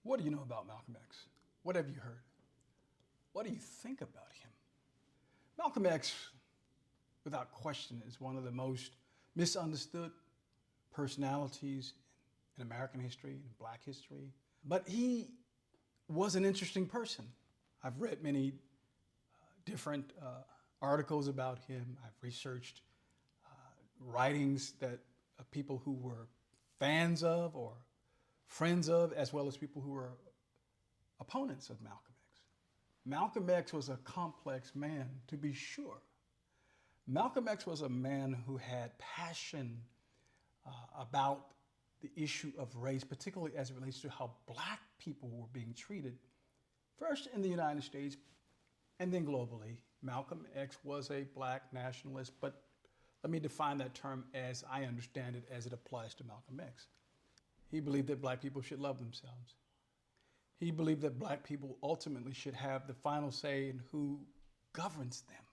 What do you know about Malcolm X? What have you heard? What do you think about him? Malcolm X, without question, is one of the most misunderstood personalities in American history, in Black history. But he was an interesting person. I've read many different articles about him. I've researched writings that people who were fans of or friends of, as well as people who were opponents of Malcolm X. Malcolm X was a complex man, to be sure. Malcolm X was a man who had passion about the issue of race, particularly as it relates to how Black people were being treated, first in the United States and then globally. Malcolm X was a Black nationalist, but let me define that term as I understand it as it applies to Malcolm X. He believed that Black people should love themselves. He believed that Black people ultimately should have the final say in who governs them,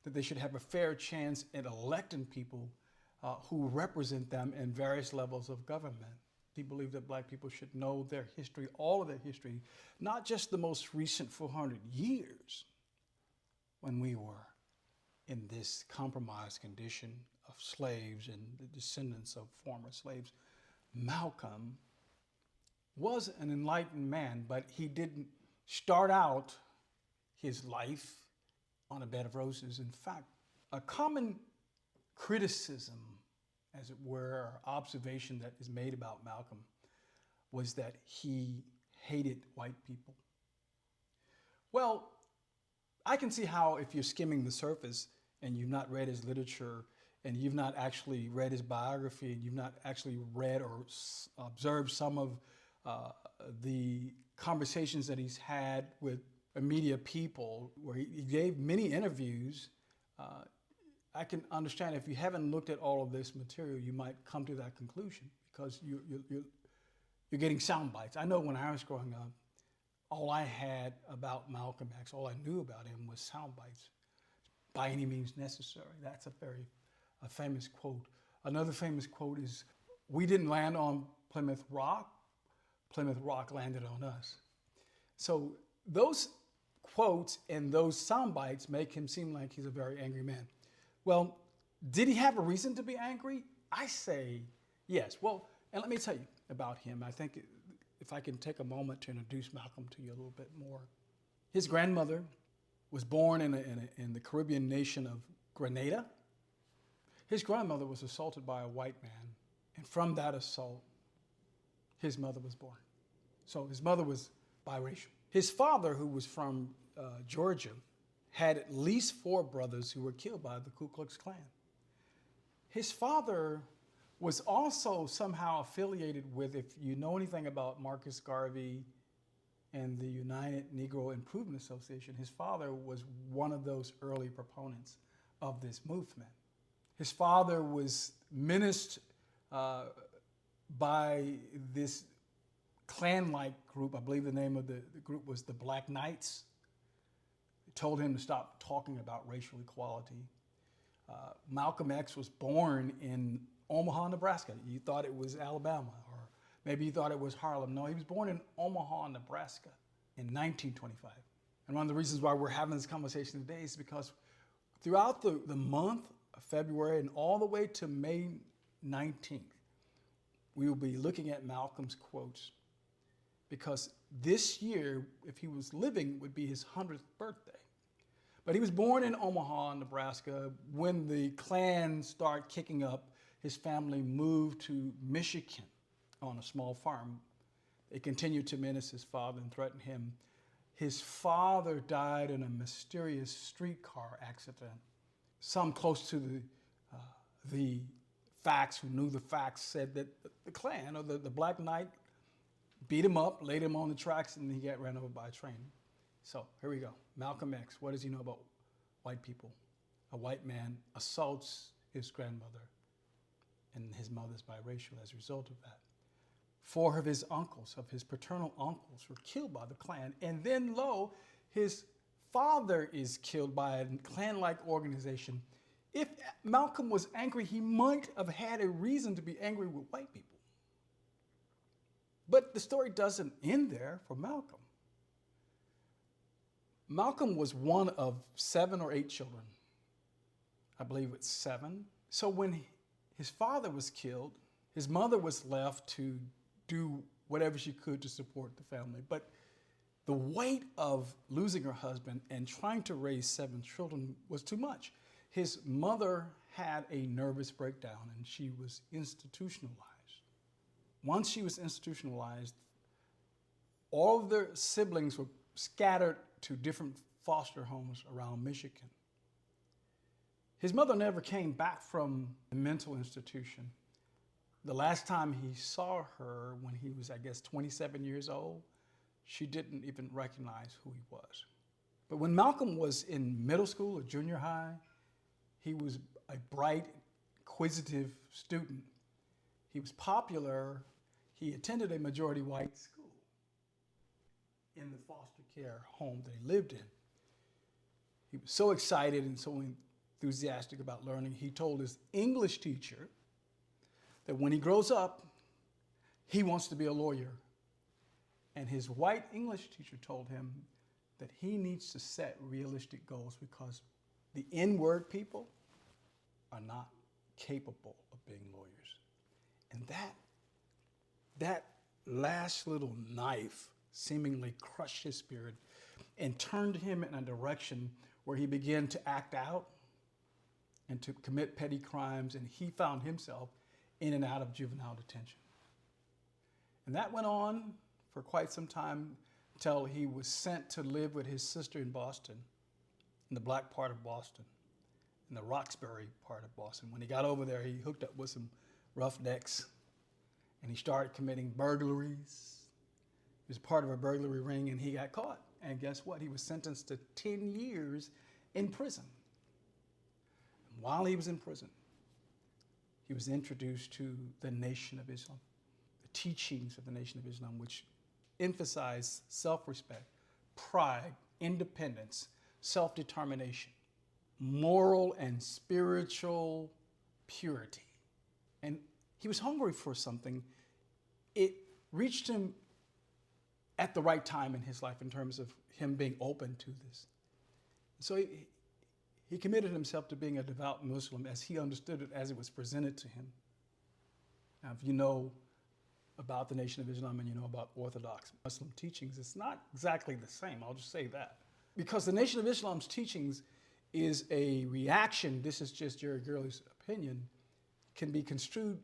that they should have a fair chance at electing people who represent them in various levels of government. He believed that Black people should know their history, all of their history, not just the most recent 400 years when we were in this compromised condition of slaves and the descendants of former slaves. Malcolm was an enlightened man, but he didn't start out his life on a bed of roses. In fact, a common criticism, as it were, or observation that is made about Malcolm was that he hated white people. Well, I can see how if you're skimming the surface and you've not read his literature and you've not actually read his biography and you've not actually read or observed some of the conversations that he's had with media people, where he gave many interviews, I can understand if you haven't looked at all of this material, you might come to that conclusion because you're getting sound bites. I know when I was growing up, all I had about Malcolm X, all I knew about him was sound bites. By any means necessary. That's a famous quote. Another famous quote is, "We didn't land on Plymouth Rock. Plymouth Rock landed on us." So those quotes and those sound bites make him seem like he's a very angry man. Well, did he have a reason to be angry? I say yes. Well, and let me tell you about him. I think if I can take a moment to introduce Malcolm to you a little bit more. His grandmother was born in the Caribbean nation of Grenada. His grandmother was assaulted by a white man, and from that assault, his mother was born. So his mother was biracial. His father, who was from Georgia, had at least 4 brothers who were killed by the Ku Klux Klan. His father was also somehow affiliated with, if you know anything about Marcus Garvey and the United Negro Improvement Association, his father was one of those early proponents of this movement. His father was menaced by this Klan-like group. I believe the name of the group was the Black Knights. They told him to stop talking about racial equality. Malcolm X was born in Omaha, Nebraska. You thought it was Alabama, or maybe you thought it was Harlem. No, he was born in Omaha, Nebraska in 1925. And one of the reasons why we're having this conversation today is because throughout the month of February and all the way to May 19th, we will be looking at Malcolm's quotes, because this year, if he was living, would be his 100th birthday. But he was born in Omaha, Nebraska. When the Klan started kicking up, his family moved to Michigan on a small farm. They continued to menace his father and threaten him. His father died in a mysterious streetcar accident. Some close to the facts, who knew the facts, said that the Klan, or the Black Knight, beat him up, laid him on the tracks, and he got ran over by a train. So here we go. Malcolm X, what does he know about white people? A white man assaults his grandmother, and his mother's biracial as a result of that. 4 of his uncles, of his paternal uncles, were killed by the Klan. And then, lo, his father is killed by a Klan-like organization. If Malcolm was angry, he might have had a reason to be angry with white people. But the story doesn't end there for Malcolm. Malcolm was one of 7 or 8 children. I believe it's 7. So when his father was killed, his mother was left to do whatever she could to support the family. But the weight of losing her husband and trying to raise 7 children was too much. His mother had a nervous breakdown and she was institutionalized. Once she was institutionalized, all of their siblings were scattered to different foster homes around Michigan. His mother never came back from the mental institution. The last time he saw her, when he was, I guess, 27 years old, she didn't even recognize who he was. But when Malcolm was in middle school or junior high, he was a bright, inquisitive student. He was popular. He attended a majority white school in the foster care home that he lived in. He was so excited and so enthusiastic about learning, he told his English teacher that when he grows up, he wants to be a lawyer. And his white English teacher told him that he needs to set realistic goals because the N-word people are not capable of being lawyers. And that last little knife seemingly crushed his spirit and turned him in a direction where he began to act out and to commit petty crimes, and he found himself in and out of juvenile detention. And that went on for quite some time until he was sent to live with his sister in Boston, in the black part of Boston, in the Roxbury part of Boston. When he got over there, he hooked up with some roughnecks and he started committing burglaries. He was part of a burglary ring and he got caught. And guess what? He was sentenced to 10 years in prison. And while he was in prison, he was introduced to the Nation of Islam, the teachings of the Nation of Islam, which emphasize self-respect, pride, independence, self-determination, moral and spiritual purity. And he was hungry for something. It reached him at the right time in his life in terms of him being open to this. So he committed himself to being a devout Muslim as he understood it, as it was presented to him. Now, if you know about the Nation of Islam and you know about Orthodox Muslim teachings, it's not exactly the same. I'll just say that. Because the Nation of Islam's teachings is a reaction, this is just Jerry Gurley's opinion, can be construed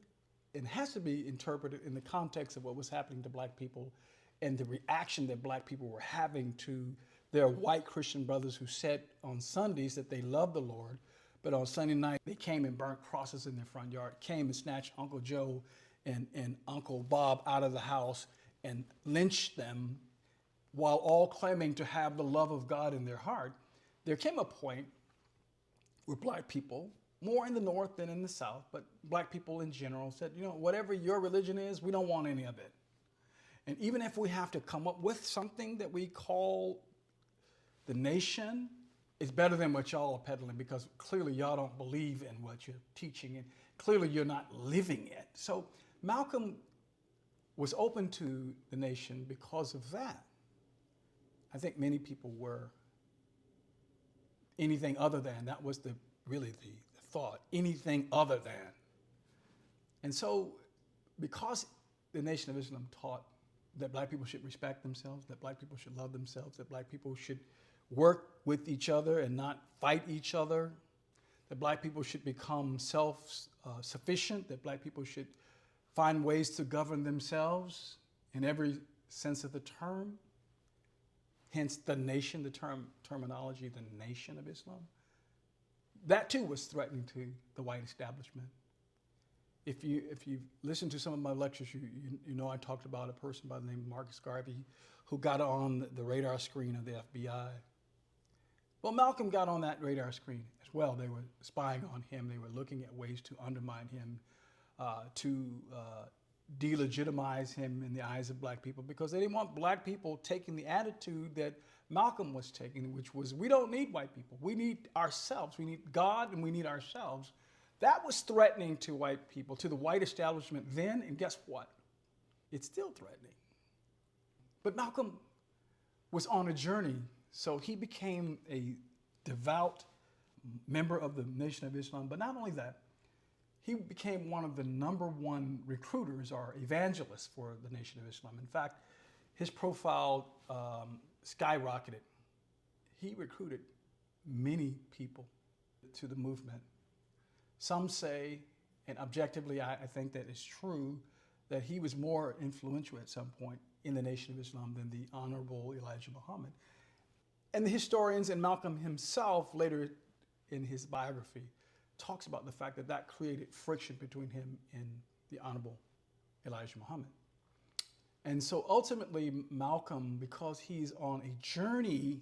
and has to be interpreted in the context of what was happening to black people and the reaction that black people were having to their white Christian brothers who said on Sundays that they loved the Lord, but on Sunday night they came and burnt crosses in their front yard, came and snatched Uncle Joe and Uncle Bob out of the house and lynched them while all claiming to have the love of God in their heart. There came a point where black people, more in the North than in the South, but black people in general said, you know, whatever your religion is, we don't want any of it. And even if we have to come up with something that we call the nation, it's better than what y'all are peddling because clearly y'all don't believe in what you're teaching and clearly you're not living it. So Malcolm was open to the nation because of that. I think many people were anything other than. That was really the thought, anything other than. And so because the Nation of Islam taught that black people should respect themselves, that black people should love themselves, that black people should work with each other and not fight each other, that black people should become self-sufficient, that black people should find ways to govern themselves in every sense of the term. Hence the nation, the terminology, the Nation of Islam. That too was threatening to the white establishment. If you've listened to some of my lectures, you know I talked about a person by the name of Marcus Garvey who got on the radar screen of the FBI. Well, Malcolm got on that radar screen as well. They were spying on him. They were looking at ways to undermine him, to delegitimize him in the eyes of black people because they didn't want black people taking the attitude that Malcolm was taking, which was, we don't need white people. We need ourselves. We need God and we need ourselves. That was threatening to white people, to the white establishment then, and guess what? it's still threatening. But Malcolm was on a journey, so he became a devout member of the Nation of Islam. But not only that, he became one of the #1 recruiters or evangelists for the Nation of Islam. In fact, his profile skyrocketed. He recruited many people to the movement. Some say, and objectively I think that it's true, that he was more influential at some point in the Nation of Islam than the Honorable Elijah Muhammad. And the historians and Malcolm himself later in his biography talks about the fact that that created friction between him and the Honorable Elijah Muhammad. And so ultimately Malcolm, because he's on a journey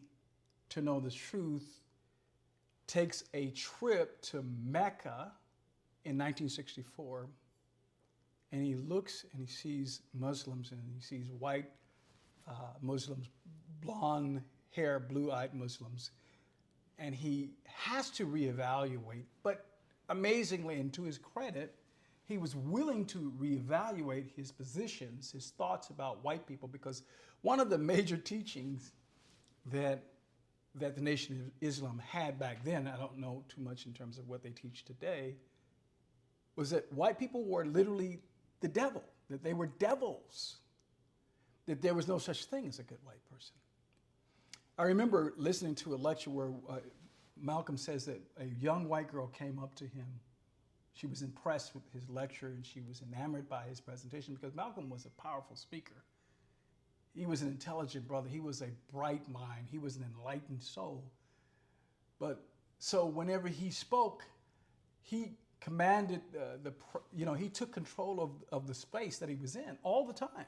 to know the truth, takes a trip to Mecca in 1964, and he looks and he sees Muslims, and he sees white Muslims, blonde hair, blue-eyed Muslims, and he has to reevaluate. But amazingly, and to his credit, he was willing to reevaluate his positions, his thoughts about white people, because one of the major teachings that the Nation of Islam had back then, I don't know too much in terms of what they teach today, was that white people were literally the devil, that they were devils, that there was no such thing as a good white person. I remember listening to a lecture where Malcolm says that a young white girl came up to him. She was impressed with his lecture and she was enamored by his presentation because Malcolm was a powerful speaker. He was an intelligent brother. He was a bright mind. He was an enlightened soul. But so whenever he spoke, he commanded he took control of the space that he was in all the time.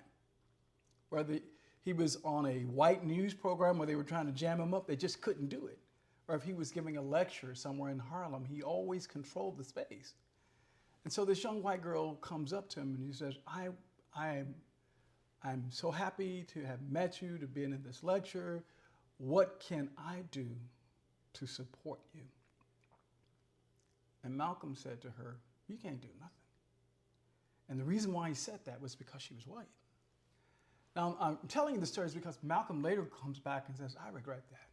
Whether he was on a white news program where they were trying to jam him up, they just couldn't do it. Or if he was giving a lecture somewhere in Harlem, he always controlled the space. And so this young white girl comes up to him and he says, I'm so happy to have met you, to be in this lecture. What can I do to support you? And Malcolm said to her, you can't do nothing. And the reason why he said that was because she was white. Now, I'm telling you the story is because Malcolm later comes back and says, I regret that.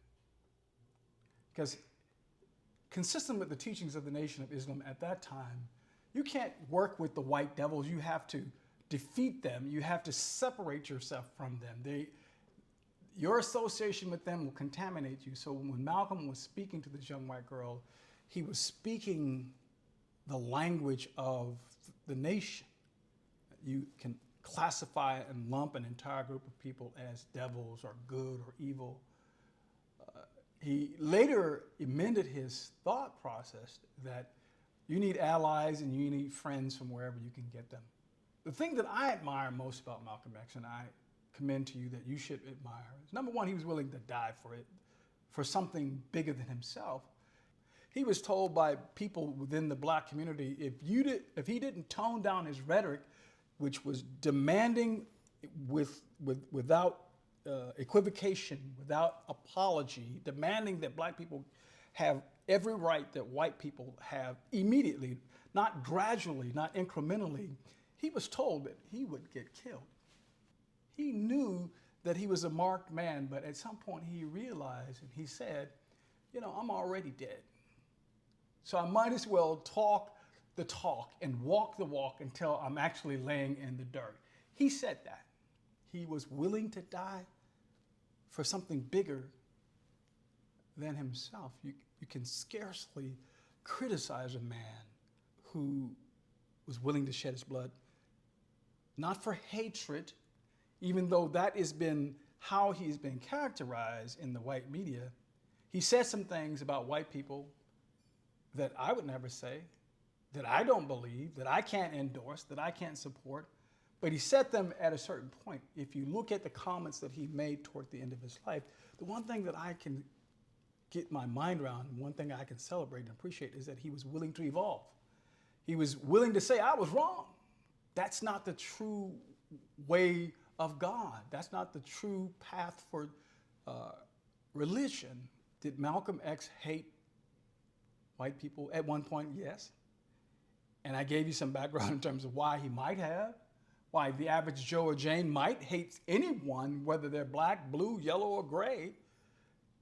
Because consistent with the teachings of the Nation of Islam at that time, you can't work with the white devils. You have to defeat them. You have to separate yourself from them. Your association with them will contaminate you. So when Malcolm was speaking to this young white girl, he was speaking the language of the nation. You can classify and lump an entire group of people as devils or good or evil. He later amended his thought process that you need allies and you need friends from wherever you can get them. The thing that I admire most about Malcolm X, and I commend to you that you should admire, is number one, he was willing to die for it, for something bigger than himself. He was told by people within the black community, if he didn't tone down his rhetoric, which was demanding without equivocation, without apology, demanding that black people have every right that white people have immediately, not gradually, not incrementally, he was told that he would get killed. He knew that he was a marked man, but at some point he realized and he said, I'm already dead. So I might as well talk the talk and walk the walk until I'm actually laying in the dirt. He said that. He was willing to die for something bigger than himself. You can scarcely criticize a man who was willing to shed his blood, not for hatred, even though that has been how he's been characterized in the white media. He said some things about white people that I would never say, that I don't believe, that I can't endorse, that I can't support, but he said them at a certain point. If you look at the comments that he made toward the end of his life, the one thing that I can get my mind around, and one thing I can celebrate and appreciate is that he was willing to evolve. He was willing to say, I was wrong. That's not the true way of God. That's not the true path for religion. Did Malcolm X hate white people at one point? Yes. And I gave you some background in terms of why he might have, Why, the average Joe or Jane might hate anyone, whether they're black, blue, yellow, or gray.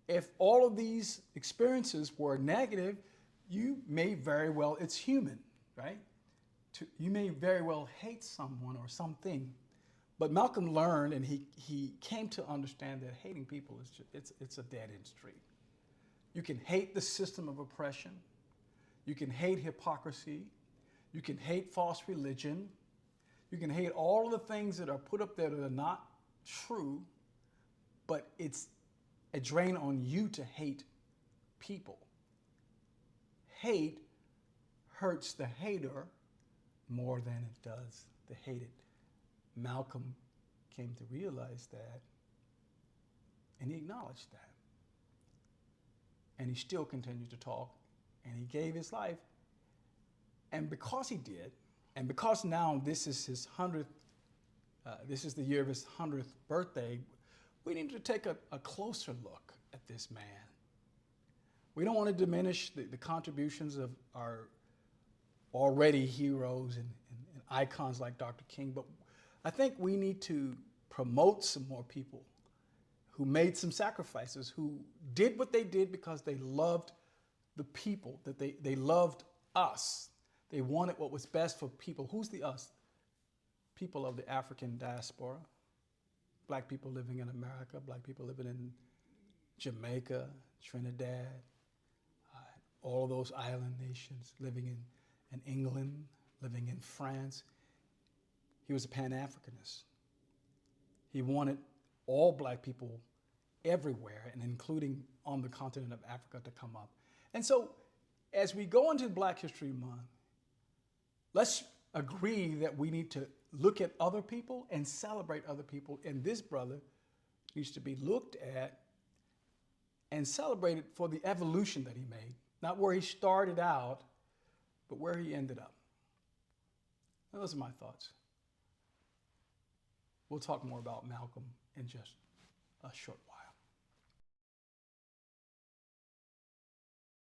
If all of these experiences were negative, you may very well, it's human, right? You may very well hate someone or something. But Malcolm learned, and he came to understand that hating people is it's a dead-end street. You can hate the system of oppression. You can hate hypocrisy. You can hate false religion. You can hate all of the things that are put up there that are not true, but it's a drain on you to hate people. Hate hurts the hater more than it does the hated. Malcolm came to realize that, and he acknowledged that. And he still continued to talk, and he gave his life. And because he did, and because now this is his 100th, this is the year of his 100th birthday, we need to take a closer look at this man. We don't want to diminish the contributions of our already heroes and icons like Dr. King, but I think we need to promote some more people who made some sacrifices, who did what they did because they loved the people, that they loved us. They wanted what was best for people. Who's the us? People of the African diaspora, black people living in America, black people living in Jamaica, Trinidad, all of those island nations, living in England, living in France. He was a Pan-Africanist. He wanted all black people everywhere, and including on the continent of Africa, to come up. And so as we go into Black History Month, let's agree that we need to look at other people and celebrate other people. And this brother needs to be looked at and celebrated for the evolution that he made. Not where he started out, but where he ended up. And those are my thoughts. We'll talk more about Malcolm in just a short while.